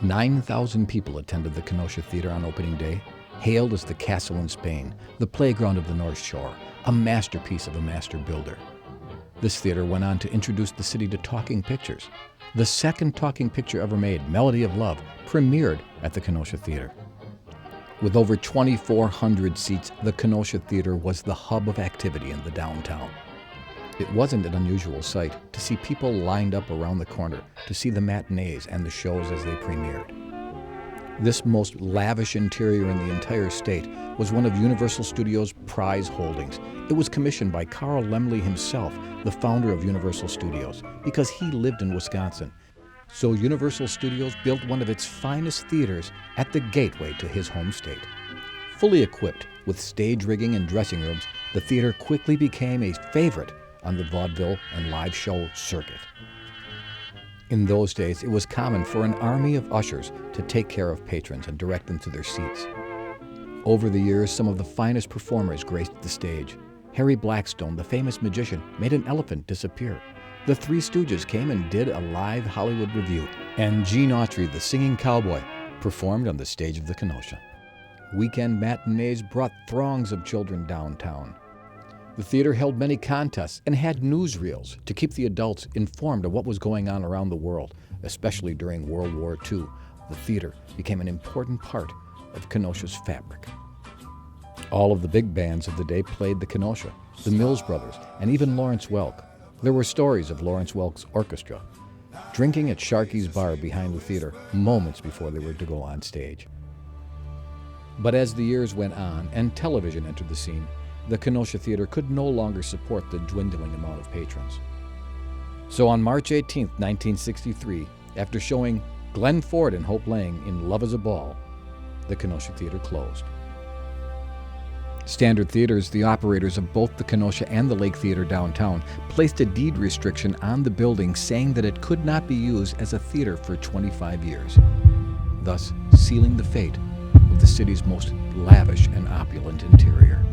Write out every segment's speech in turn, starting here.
9,000 people attended the Kenosha Theater on opening day, hailed as the castle in Spain, the playground of the North Shore, a masterpiece of a master builder. This theater went on to introduce the city to talking pictures. The second talking picture ever made, Melody of Love, premiered at the Kenosha Theater. With over 2,400 seats, the Kenosha Theater was the hub of activity in the downtown. It wasn't an unusual sight to see people lined up around the corner to see the matinees and the shows as they premiered. This most lavish interior in the entire state was one of Universal Studios' prize holdings. It was commissioned by Carl Laemmle himself, the founder of Universal Studios, because he lived in Wisconsin. So Universal Studios built one of its finest theaters at the gateway to his home state. Fully equipped with stage rigging and dressing rooms, the theater quickly became a favorite on the vaudeville and live show circuit. In those days, it was common for an army of ushers to take care of patrons and direct them to their seats. Over the years, some of the finest performers graced the stage. Harry Blackstone, the famous magician, made an elephant disappear. The Three Stooges came and did a live Hollywood review. And Gene Autry, the singing cowboy, performed on the stage of the Kenosha. Weekend matinees brought throngs of children downtown. The theater held many contests and had newsreels to keep the adults informed of what was going on around the world, especially during World War II. The theater became an important part of Kenosha's fabric. All of the big bands of the day played the Kenosha, the Mills Brothers, and even Lawrence Welk. There were stories of Lawrence Welk's orchestra drinking at Sharkey's bar behind the theater moments before they were to go on stage. But as the years went on and television entered the scene, the Kenosha Theater could no longer support the dwindling amount of patrons. So on March 18, 1963, after showing Glenn Ford and Hope Lang in Love is a Ball, the Kenosha Theater closed. Standard Theaters, the operators of both the Kenosha and the Lake Theater downtown, placed a deed restriction on the building saying that it could not be used as a theater for 25 years, thus sealing the fate of the city's most lavish and opulent interior.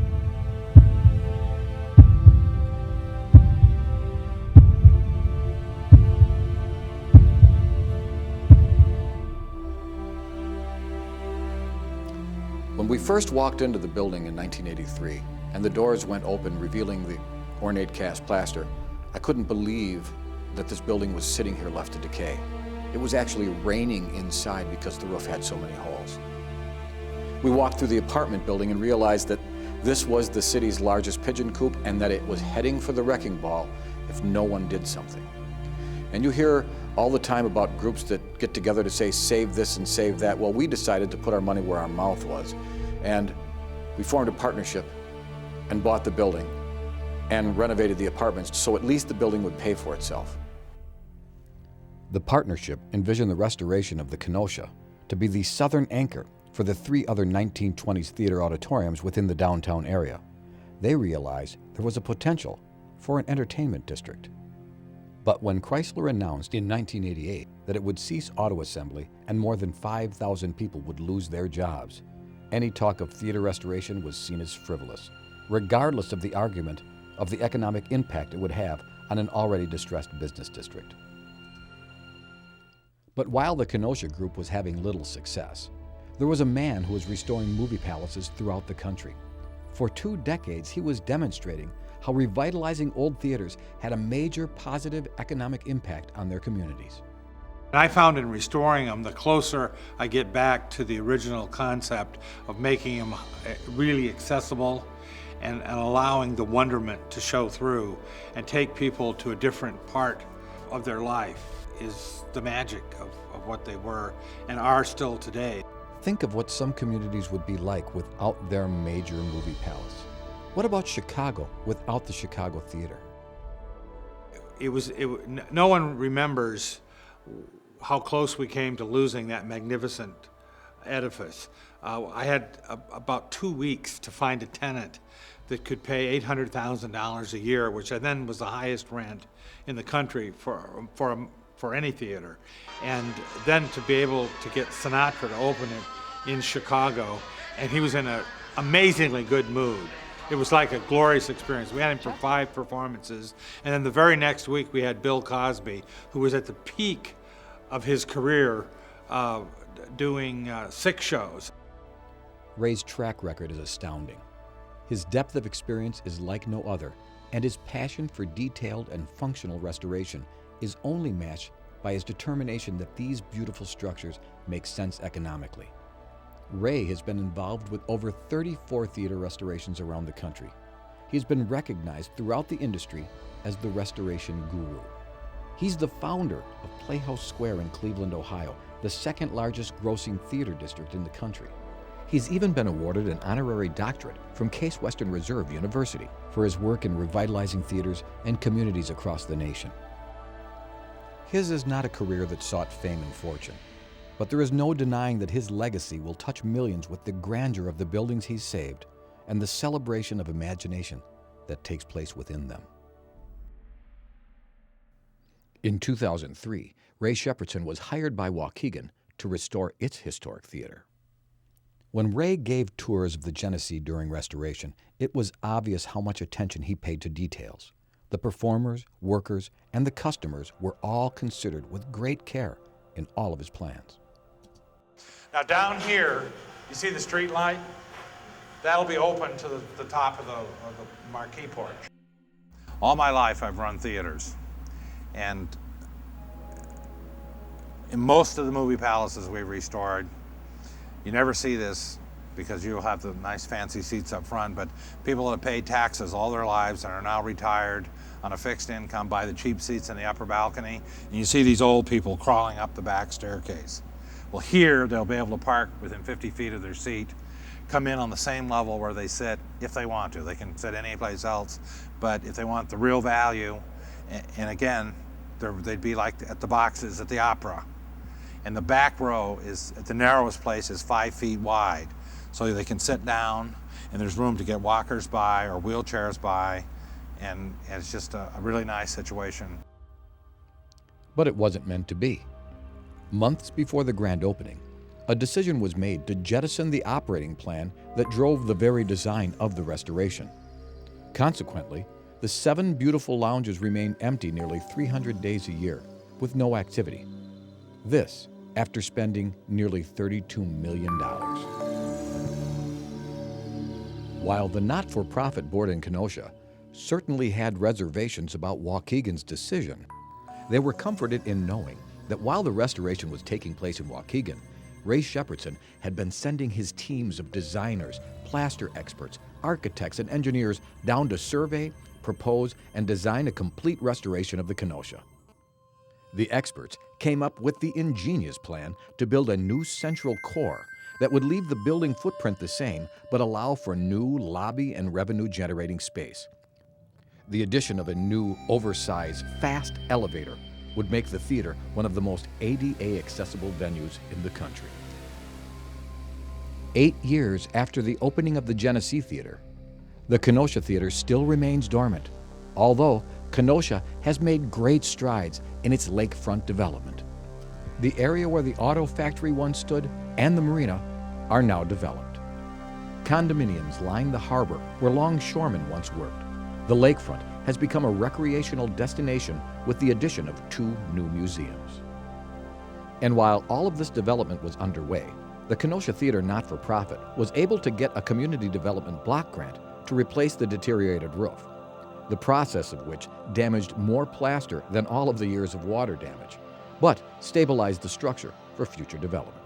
When we first walked into the building in 1983 and the doors went open revealing the ornate cast plaster, I couldn't believe that this building was sitting here left to decay. It was actually raining inside because the roof had so many holes. We walked through the apartment building and realized that this was the city's largest pigeon coop and that it was heading for the wrecking ball if no one did something. And you hear all the time about groups that get together to say, save this and save that. Well, we decided to put our money where our mouth was. And we formed a partnership and bought the building and renovated the apartments so at least the building would pay for itself. The partnership envisioned the restoration of the Kenosha to be the southern anchor for the three other 1920s theater auditoriums within the downtown area. They realized there was a potential for an entertainment district. But when Chrysler announced in 1988 that it would cease auto assembly and more than 5,000 people would lose their jobs, any talk of theater restoration was seen as frivolous, regardless of the argument of the economic impact it would have on an already distressed business district. But while the Kenosha Group was having little success, there was a man who was restoring movie palaces throughout the country. For 2 decades, he was demonstrating how revitalizing old theaters had a major positive economic impact on their communities. I found in restoring them, the closer I get back to the original concept of making them really accessible and allowing the wonderment to show through and take people to a different part of their life is the magic of what they were and are still today. Think of what some communities would be like without their major movie palace. What about Chicago without the Chicago Theater? No one remembers how close we came to losing that magnificent edifice. I had about 2 weeks to find a tenant that could pay $800,000 a year, which then was the highest rent in the country for any theater. And then to be able to get Sinatra to open it in Chicago, and he was in an amazingly good mood. It was like a glorious experience. We had him for 5 performances, and then the very next week we had Bill Cosby, who was at the peak of his career doing 6 shows. Ray's track record is astounding. His depth of experience is like no other, and his passion for detailed and functional restoration is only matched by his determination that these beautiful structures make sense economically. Ray has been involved with over 34 theater restorations around the country. He's been recognized throughout the industry as the restoration guru. He's the founder of Playhouse Square in Cleveland, Ohio, the second largest grossing theater district in the country. He's even been awarded an honorary doctorate from Case Western Reserve University for his work in revitalizing theaters and communities across the nation. His is not a career that sought fame and fortune, but there is no denying that his legacy will touch millions with the grandeur of the buildings he's saved and the celebration of imagination that takes place within them. In 2003, Ray Shepherdson was hired by Waukegan to restore its historic theater. When Ray gave tours of the Genesee during restoration, it was obvious how much attention he paid to details. The performers, workers, and the customers were all considered with great care in all of his plans. Now down here, you see the street light? That'll be open to the top of the marquee porch. All my life I've run theaters, and in most of the movie palaces we've restored, you never see this because you'll have the nice fancy seats up front, but people that have paid taxes all their lives and are now retired on a fixed income buy the cheap seats in the upper balcony, and you see these old people crawling up the back staircase. Well, here they'll be able to park within 50 feet of their seat, come in on the same level where they sit if they want to. They can sit any place else, but if they want the real value, and again, they'd be like at the boxes at the opera. And the back row is, at the narrowest place, is 5 feet wide. So they can sit down, and there's room to get walkers by or wheelchairs by, and it's just a really nice situation. But it wasn't meant to be. Months before the grand opening, a decision was made to jettison the operating plan that drove the very design of the restoration. Consequently, the 7 beautiful lounges remain empty nearly 300 days a year, with no activity. This after spending nearly $32 million. While the not-for-profit board in Kenosha certainly had reservations about Waukegan's decision, they were comforted in knowing that while the restoration was taking place in Waukegan, Ray Shepherdson had been sending his teams of designers, plaster experts, architects, and engineers down to survey, propose, and design a complete restoration of the Kenosha. The experts came up with the ingenious plan to build a new central core that would leave the building footprint the same, but allow for new lobby and revenue-generating space. The addition of a new, oversized, fast elevator would make the theater one of the most ADA-accessible venues in the country. 8 years after the opening of the Genesee Theater, the Kenosha Theater still remains dormant, although Kenosha has made great strides in its lakefront development. The area where the auto factory once stood and the marina are now developed. Condominiums line the harbor where longshoremen once worked. The lakefront has become a recreational destination with the addition of 2 new museums. And while all of this development was underway, the Kenosha Theater not-for-profit was able to get a community development block grant to replace the deteriorated roof, the process of which damaged more plaster than all of the years of water damage, but stabilized the structure for future development.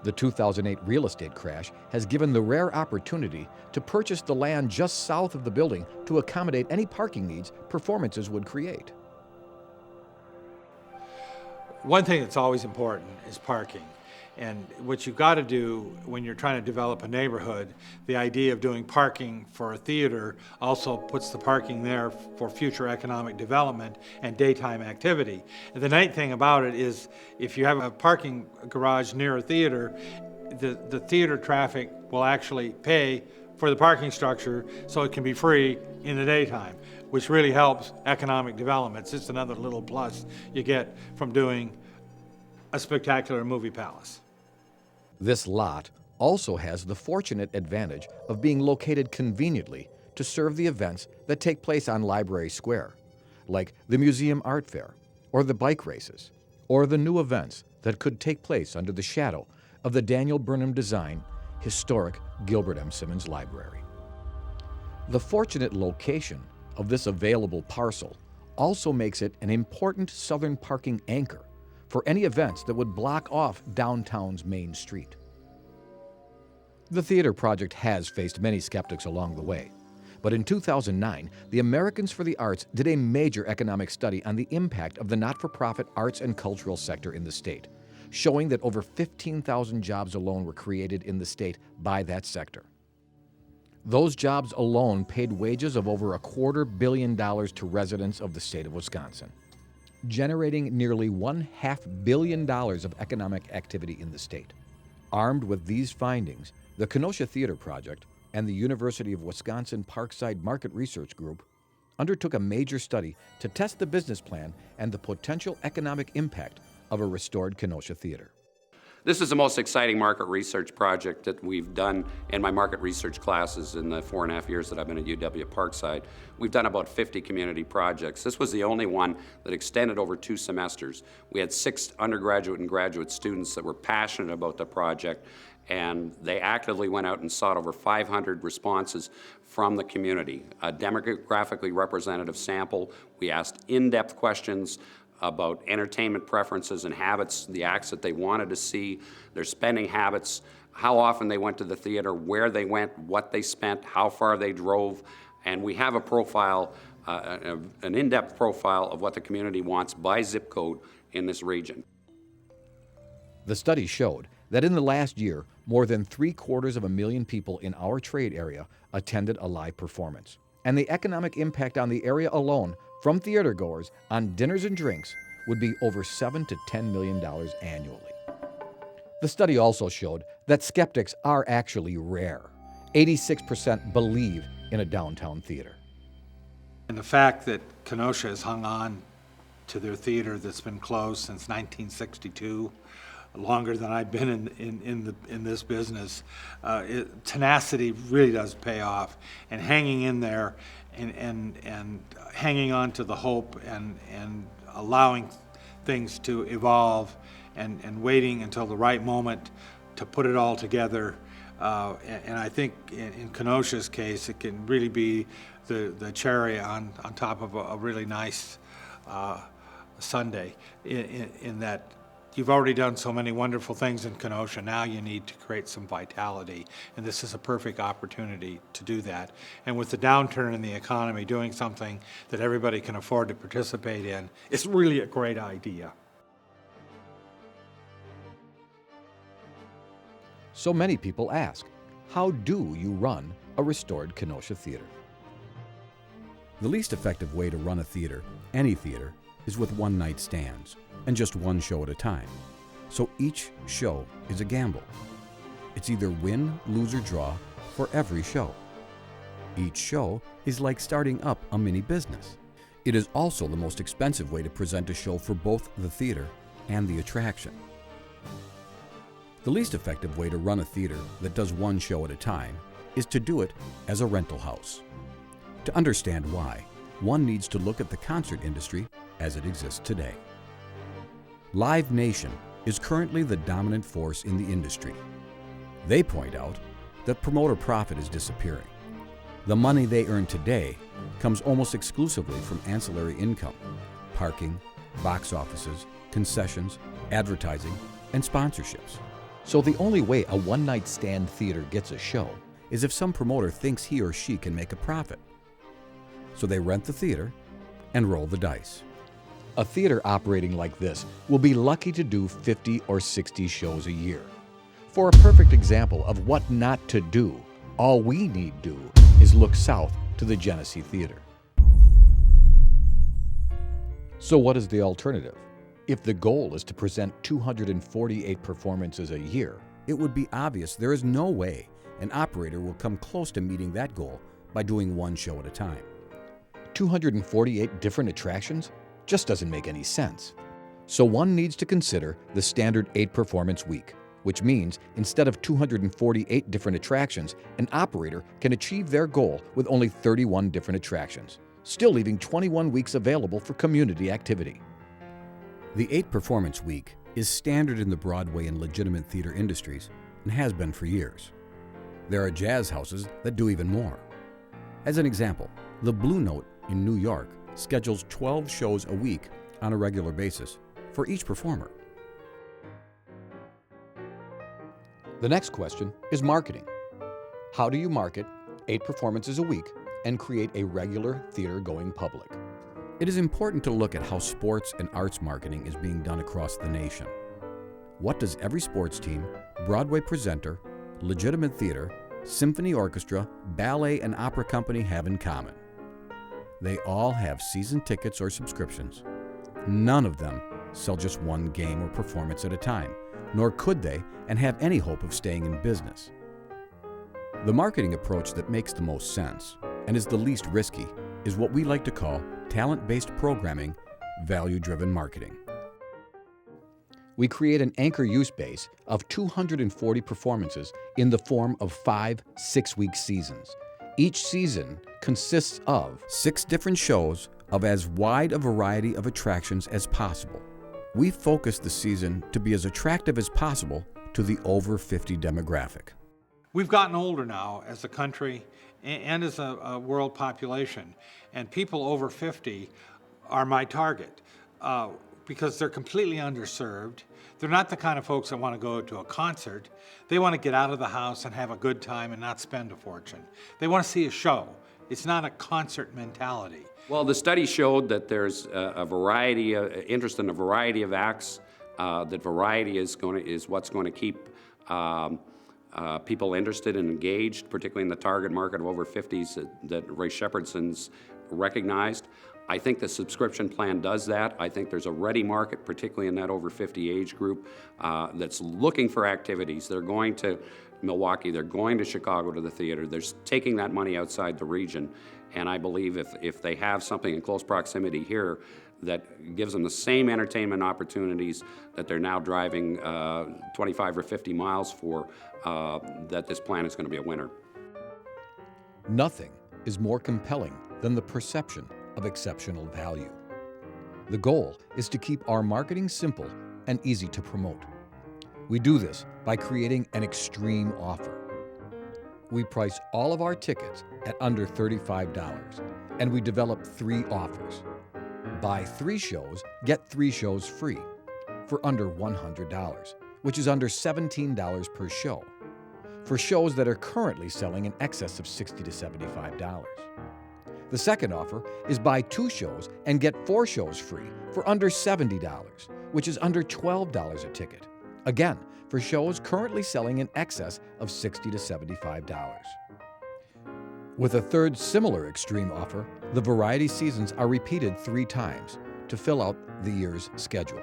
The 2008 real estate crash has given the rare opportunity to purchase the land just south of the building to accommodate any parking needs performances would create. One thing that's always important is parking. And what you've got to do when you're trying to develop a neighborhood, the idea of doing parking for a theater also puts the parking there for future economic development and daytime activity. And the neat thing about it is if you have a parking garage near a theater, the theater traffic will actually pay for the parking structure so it can be free in the daytime, which really helps economic development. It's just another little plus you get from doing a spectacular movie palace. This lot also has the fortunate advantage of being located conveniently to serve the events that take place on Library Square, like the Museum Art Fair, or the bike races, or the new events that could take place under the shadow of the Daniel Burnham design, historic Gilbert M. Simmons Library. The fortunate location of this available parcel also makes it an important southern parking anchor for any events that would block off downtown's main street. The theater project has faced many skeptics along the way, but in 2009, the Americans for the Arts did a major economic study on the impact of the not-for-profit arts and cultural sector in the state, showing that over 15,000 jobs alone were created in the state by that sector. Those jobs alone paid wages of over $250 million to residents of the state of Wisconsin, generating nearly $500 million of economic activity in the state. Armed with these findings, the Kenosha Theater Project and the University of Wisconsin Parkside Market Research Group undertook a major study to test the business plan and the potential economic impact of a restored Kenosha Theater. This is the most exciting market research project that we've done in my market research classes in the 4.5 years that I've been at UW at Parkside. We've done about 50 community projects. This was the only one that extended over 2 semesters. We had 6 undergraduate and graduate students that were passionate about the project, and they actively went out and sought over 500 responses from the community. A demographically representative sample. We asked in-depth questions about entertainment preferences and habits, the acts that they wanted to see, their spending habits, how often they went to the theater, where they went, what they spent, how far they drove, and we have a profile, an in-depth profile of what the community wants by zip code in this region. The study showed that in the last year, more than 750,000 people in our trade area attended a live performance, and the economic impact on the area alone from theatergoers on dinners and drinks would be over $7 to $10 million annually. The study also showed that skeptics are actually rare. 86% believe in a downtown theater. And the fact that Kenosha has hung on to their theater that's been closed since 1962, longer than I've been in this business, tenacity really does pay off. And hanging in there and hanging on to the hope and allowing things to evolve and waiting until the right moment to put it all together. And I think in Kenosha's case, it can really be the cherry on top of a really nice sundae in that you've already done so many wonderful things in Kenosha. Now you need to create some vitality, and this is a perfect opportunity to do that. And with the downturn in the economy, doing something that everybody can afford to participate in is really a great idea. So many people ask, how do you run a restored Kenosha Theater? The least effective way to run a theater, any theater, is with one-night stands and just one show at a time. So each show is a gamble. It's either win, lose, or draw for every show. Each show is like starting up a mini business. It is also the most expensive way to present a show for both the theater and the attraction. The least effective way to run a theater that does one show at a time is to do it as a rental house. To understand why, one needs to look at the concert industry as it exists today. Live Nation is currently the dominant force in the industry. They point out that promoter profit is disappearing. The money they earn today comes almost exclusively from ancillary income, parking, box offices, concessions, advertising, and sponsorships. So the only way a one-night stand theater gets a show is if some promoter thinks he or she can make a profit. So they rent the theater and roll the dice. A theater operating like this will be lucky to do 50 or 60 shows a year. For a perfect example of what not to do, all we need do is look south to the Genesee Theater. So what is the alternative? If the goal is to present 248 performances a year, it would be obvious there is no way an operator will come close to meeting that goal by doing one show at a time. 248 different attractions just doesn't make any sense. So one needs to consider the standard 8-performance week, which means instead of 248 different attractions, an operator can achieve their goal with only 31 different attractions, still leaving 21 weeks available for community activity. The 8-performance week is standard in the Broadway and legitimate theater industries and has been for years. There are jazz houses that do even more. As an example, the Blue Note in New York schedules 12 shows a week on a regular basis for each performer. The next question is marketing. How do you market 8 performances a week and create a regular theater-going public? It is important to look at how sports and arts marketing is being done across the nation. What does every sports team, Broadway presenter, legitimate theater, symphony orchestra, ballet, and opera company have in common? They all have season tickets or subscriptions. None of them sell just one game or performance at a time, nor could they and have any hope of staying in business. The marketing approach that makes the most sense and is the least risky is what we like to call talent-based programming, value-driven marketing. We create an anchor use base of 240 performances in the form of 5 6-week seasons. Each season consists of 6 different shows of as wide a variety of attractions as possible. We focus the season to be as attractive as possible to the over 50 demographic. We've gotten older now as a country and as a world population, and people over 50 are my target because they're completely underserved. They're not the kind of folks that want to go to a concert. They want to get out of the house and have a good time and not spend a fortune. They want to see a show. It's not a concert mentality. Well, the study showed that there's a variety, interest in a variety of acts. That variety is what's going to keep people interested and engaged, particularly in the target market of over 50s that Ray Shepherdson's recognized. I think the subscription plan does that. I think there's a ready market, particularly in that over 50 age group, that's looking for activities. They're going to Milwaukee, they're going to Chicago to the theater, they're taking that money outside the region. And I believe if they have something in close proximity here that gives them the same entertainment opportunities that they're now driving 25 or 50 miles for, that this plan is going to be a winner. Nothing is more compelling than the perception of exceptional value. The goal is to keep our marketing simple and easy to promote. We do this by creating an extreme offer. We price all of our tickets at under $35, and we develop 3 offers. Buy 3 shows, get 3 shows free for under $100, which is under $17 per show, for shows that are currently selling in excess of $60 to $75. The second offer is buy 2 shows and get 4 shows free for under $70, which is under $12 a ticket. Again, for shows currently selling in excess of $60 to $75. With a third similar extreme offer, the variety seasons are repeated 3 times to fill out the year's schedule.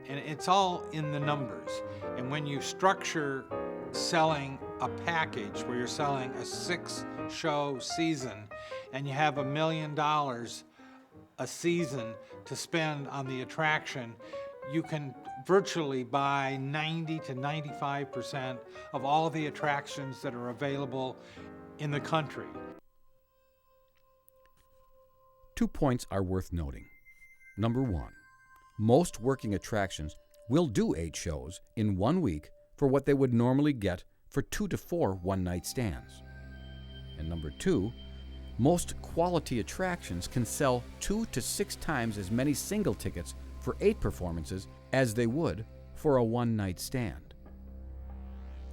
And it's all in the numbers. And when you structure selling a package where you're selling a 6-show season and you have $1 million a season to spend on the attraction, you can virtually buy 90 to 95% of all the attractions that are available in the country. 2 points are worth noting. Number 1, most working attractions will do 8 shows in 1 week for what they would normally get for 2 to 4 one-night stands. And number 2, most quality attractions can sell 2 to 6 times as many single tickets for 8 performances as they would for a one-night stand.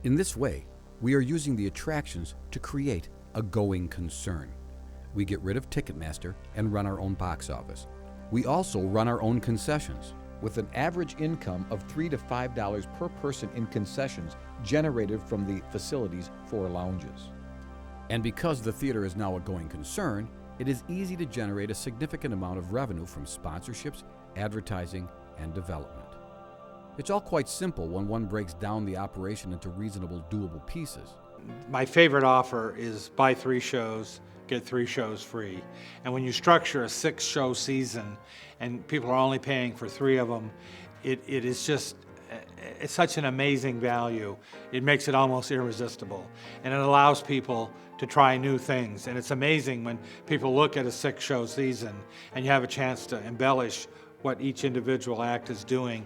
In this way, we are using the attractions to create a going concern. We get rid of Ticketmaster and run our own box office. We also run our own concessions, with an average income of $3 to $5 per person in concessions generated from the facility's 4 lounges. And because the theater is now a going concern, it is easy to generate a significant amount of revenue from sponsorships, advertising, and development. It's all quite simple when one breaks down the operation into reasonable, doable pieces. My favorite offer is buy 3 shows, get 3 shows free. And when you structure a 6-show season and people are only paying for 3 of them, it's such an amazing value. It makes it almost irresistible. And it allows people to try new things. And it's amazing when people look at a 6-show season and you have a chance to embellish what each individual act is doing,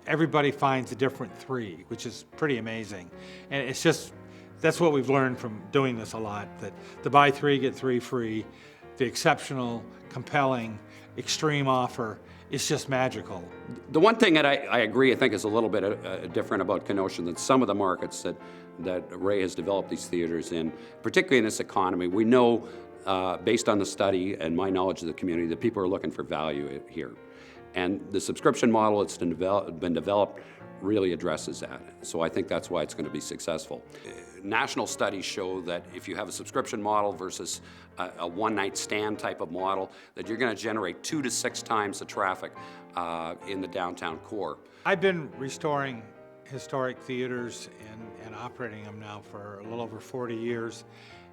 everybody finds a different three, which is pretty amazing. And it's just, that's what we've learned from doing this a lot, that the buy three, get three free, the exceptional, compelling, extreme offer is just magical. The one thing that I agree, I think is a little bit different about Kenosha than some of the markets that Ray has developed these theaters in, particularly in this economy. We know, based on the study and my knowledge of the community, that people are looking for value here. And the subscription model that's been developed really addresses that. So I think that's why it's going to be successful. National studies show that if you have a subscription model versus a one-night stand type of model, that you're going to generate 2 to 6 times the traffic in the downtown core. I've been restoring historic theaters and operating them now for a little over 40 years.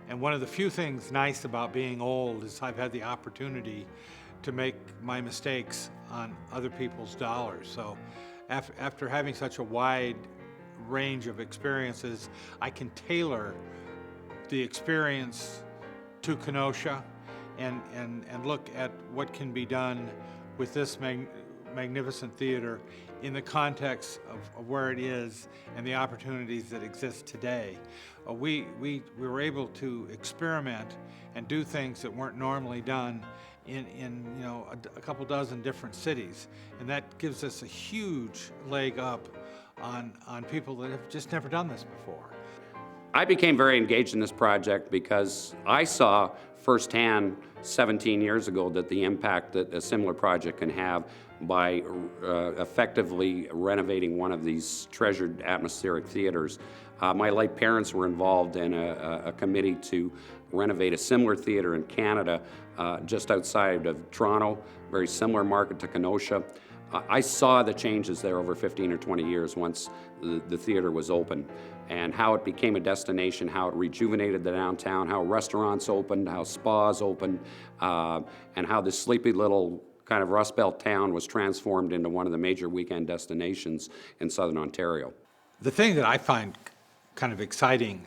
And one of the few things nice about being old is I've had the opportunity to make my mistakes on other people's dollars. So after having such a wide range of experiences, I can tailor the experience to Kenosha and look at what can be done with this magnificent theater in the context of where it is and the opportunities that exist today. We were able to experiment and do things that weren't normally done in a couple dozen different cities, and that gives us a huge leg up on people that have just never done this before. I became very engaged in this project because I saw firsthand 17 years ago that the impact that a similar project can have by effectively renovating one of these treasured atmospheric theaters. My late parents were involved in a committee to renovate a similar theater in Canada, just outside of Toronto, very similar market to Kenosha. I saw the changes there over 15 or 20 years once the theater was open, and how it became a destination, how it rejuvenated the downtown, how restaurants opened, how spas opened, and how this sleepy little kind of Rust Belt town was transformed into one of the major weekend destinations in southern Ontario. The thing that I find kind of exciting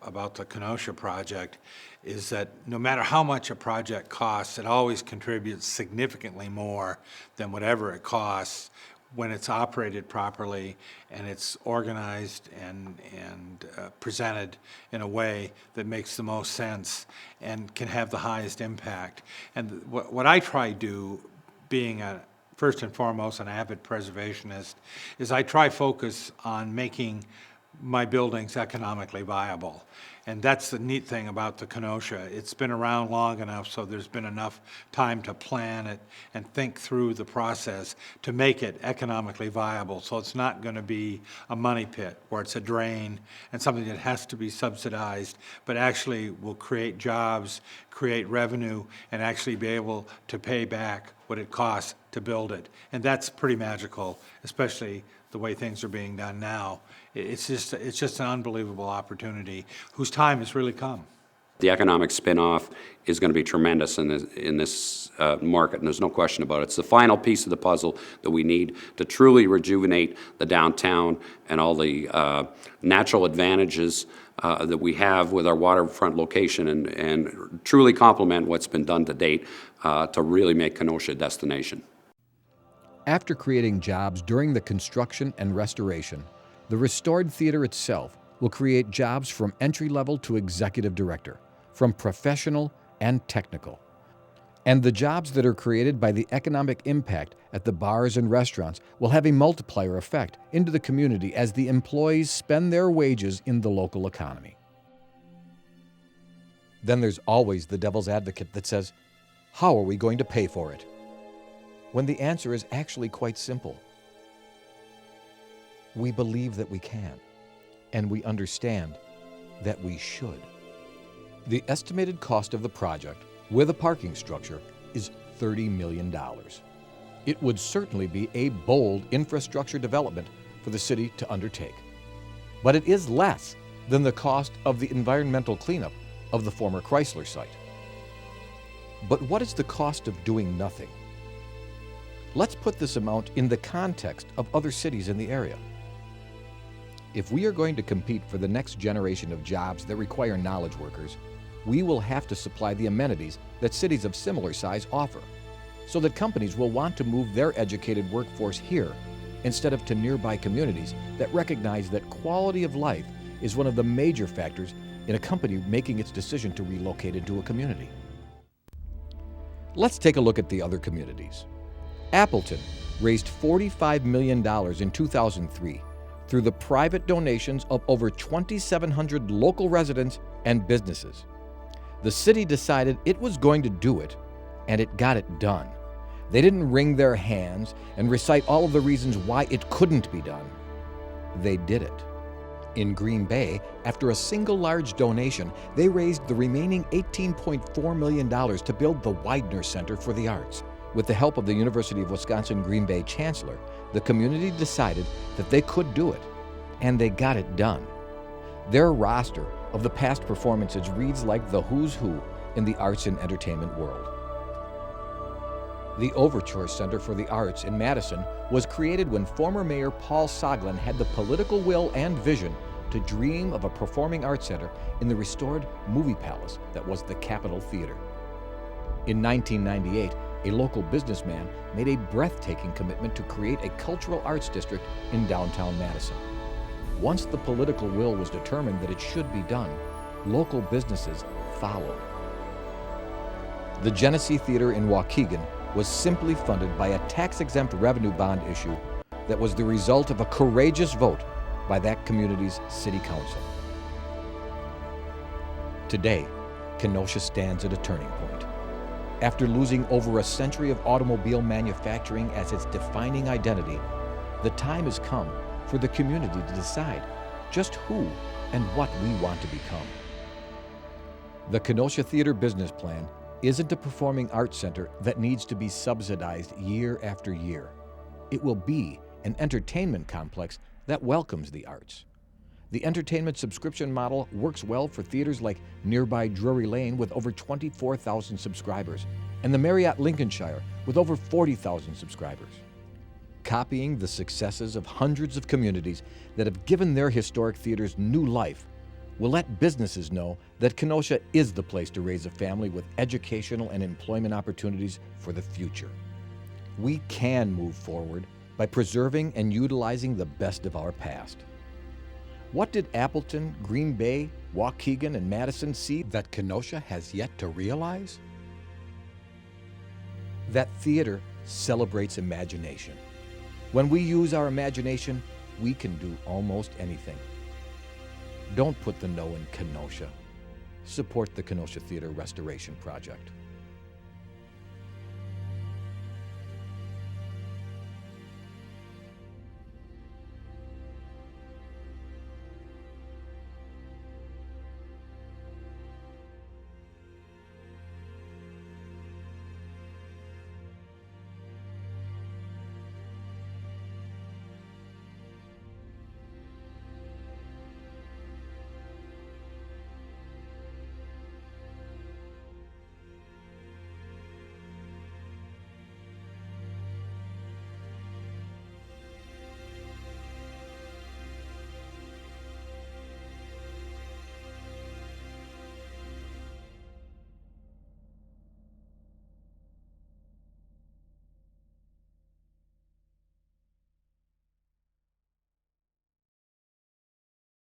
about the Kenosha project is that no matter how much a project costs, it always contributes significantly more than whatever it costs when it's operated properly and it's organized and presented in a way that makes the most sense and can have the highest impact. And what I try to do, being first and foremost an avid preservationist, is I try focus on making my buildings economically viable. And that's the neat thing about the Kenosha. It's been around long enough so there's been enough time to plan it and think through the process to make it economically viable. So it's not going to be a money pit where it's a drain and something that has to be subsidized, but actually will create jobs, create revenue, and actually be able to pay back what it costs to build it. And that's pretty magical, especially the way things are being done now. It's just an unbelievable opportunity whose time has really come. The economic spin-off is going to be tremendous in this market, and there's no question about it. It's the final piece of the puzzle that we need to truly rejuvenate the downtown and all the natural advantages that we have with our waterfront location and truly complement what's been done to date to really make Kenosha a destination. After creating jobs during the construction and restoration, the restored theater itself will create jobs from entry-level to executive director, from professional and technical. And the jobs that are created by the economic impact at the bars and restaurants will have a multiplier effect into the community as the employees spend their wages in the local economy. Then there's always the devil's advocate that says, how are we going to pay for it? When the answer is actually quite simple. We believe that we can, and we understand that we should. The estimated cost of the project with a parking structure is $30 million. It would certainly be a bold infrastructure development for the city to undertake. But it is less than the cost of the environmental cleanup of the former Chrysler site. But what is the cost of doing nothing? Let's put this amount in the context of other cities in the area. If we are going to compete for the next generation of jobs that require knowledge workers, we will have to supply the amenities that cities of similar size offer. so that companies will want to move their educated workforce here instead of to nearby communities that recognize that quality of life is one of the major factors in a company making its decision to relocate into a community. Let's take a look at the other communities. Appleton raised $45 million in 2003 through the private donations of over 2,700 local residents and businesses. The city decided it was going to do it, and it got it done. They didn't wring their hands and recite all of the reasons why it couldn't be done. They did it. In Green Bay, after a single large donation, they raised the remaining $18.4 million to build the Widener Center for the Arts. With the help of the University of Wisconsin Green Bay Chancellor, the community decided that they could do it, and they got it done. Their roster of the past performances reads like the who's who in the arts and entertainment world. The Overture Center for the Arts in Madison was created when former Mayor Paul Soglin had the political will and vision to dream of a performing arts center in the restored movie palace that was the Capitol Theater. In 1998, a local businessman made a breathtaking commitment to create a cultural arts district in downtown Madison. Once the political will was determined that it should be done, local businesses followed. The Genesee Theater in Waukegan was simply funded by a tax-exempt revenue bond issue that was the result of a courageous vote by that community's city council. Today, Kenosha stands at a turning point. After losing over a century of automobile manufacturing as its defining identity, the time has come for the community to decide just who and what we want to become. The Kenosha Theater business plan isn't a performing arts center that needs to be subsidized year after year. It will be an entertainment complex that welcomes the arts. The entertainment subscription model works well for theaters like nearby Drury Lane with over 24,000 subscribers and the Marriott Lincolnshire with over 40,000 subscribers. Copying the successes of hundreds of communities that have given their historic theaters new life will let businesses know that Kenosha is the place to raise a family with educational and employment opportunities for the future. We can move forward by preserving and utilizing the best of our past. What did Appleton, Green Bay, Waukegan, and Madison see that Kenosha has yet to realize? That theater celebrates imagination. When we use our imagination, we can do almost anything. Don't put the no in Kenosha. Support the Kenosha Theater Restoration Project.